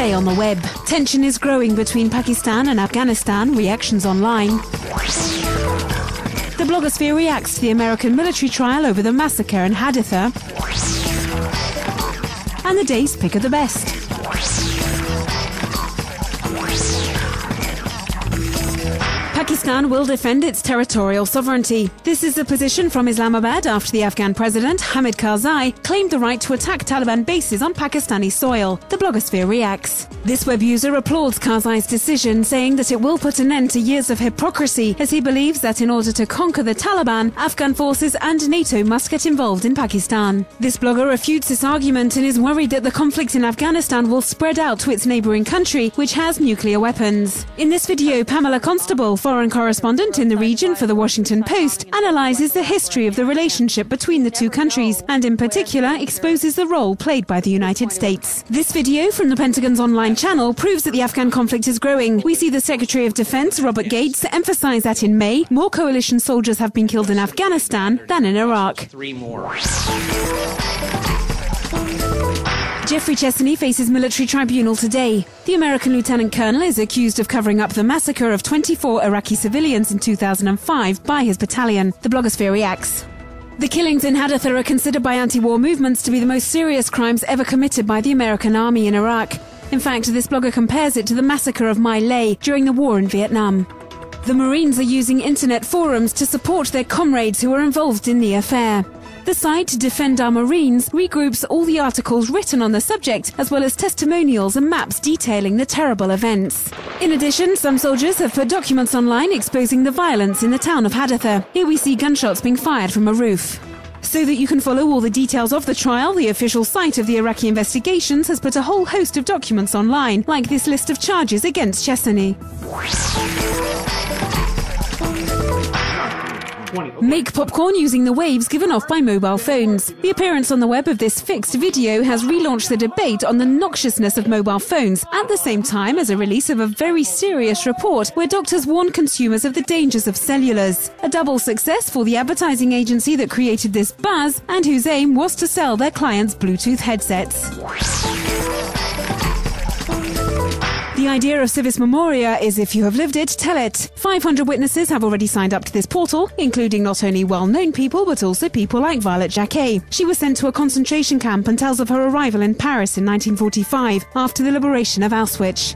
day on the web. Tension is growing between Pakistan and Afghanistan, reactions online. The blogosphere reacts to the American military trial over the massacre in Haditha. And the day's pick of the best. Pakistan will defend its territorial sovereignty. This is the position from Islamabad after the Afghan president, Hamid Karzai, claimed the right to attack Taliban bases on Pakistani soil. The blogosphere reacts. This web user applauds Karzai's decision, saying that it will put an end to years of hypocrisy, as he believes that in order to conquer the Taliban, Afghan forces and NATO must get involved in Pakistan. This blogger refutes this argument and is worried that the conflict in Afghanistan will spread out to its neighbouring country, which has nuclear weapons. In this video, Pamela Constable, foreign correspondent in the region for The Washington Post, analyses the history of the relationship between the two countries and in particular exposes the role played by the United States. This video from the Pentagon's online channel proves that the Afghan conflict is growing. We see the Secretary of Defense, Robert Gates, emphasize that in May, more coalition soldiers have been killed in Afghanistan than in Iraq. 3 more. Jeffrey Chesney faces military tribunal today. The American lieutenant colonel is accused of covering up the massacre of 24 Iraqi civilians in 2005 by his battalion. The blogosphere reacts. The killings in Haditha are considered by anti-war movements to be the most serious crimes ever committed by the American army in Iraq. In fact, this blogger compares it to the massacre of My Lai during the war in Vietnam. The Marines are using internet forums to support their comrades who are involved in the affair. The site Defend Our Marines regroups all the articles written on the subject, as well as testimonials and maps detailing the terrible events. In addition, some soldiers have put documents online exposing the violence in the town of Haditha. Here we see gunshots being fired from a roof. So that you can follow all the details of the trial, the official site of the Iraqi investigations has put a whole host of documents online, like this list of charges against Chesney. Make popcorn using the waves given off by mobile phones. The appearance on the web of this fixed video has relaunched the debate on the noxiousness of mobile phones, at the same time as a release of a very serious report where doctors warn consumers of the dangers of cellulars. A double success for the advertising agency that created this buzz and whose aim was to sell their clients Bluetooth headsets. The idea of Civismemoria is if you have lived it, tell it. 500 witnesses have already signed up to this portal, including not only well-known people but also people like Violet Jacquet. She was sent to a concentration camp and tells of her arrival in Paris in 1945 after the liberation of Auschwitz.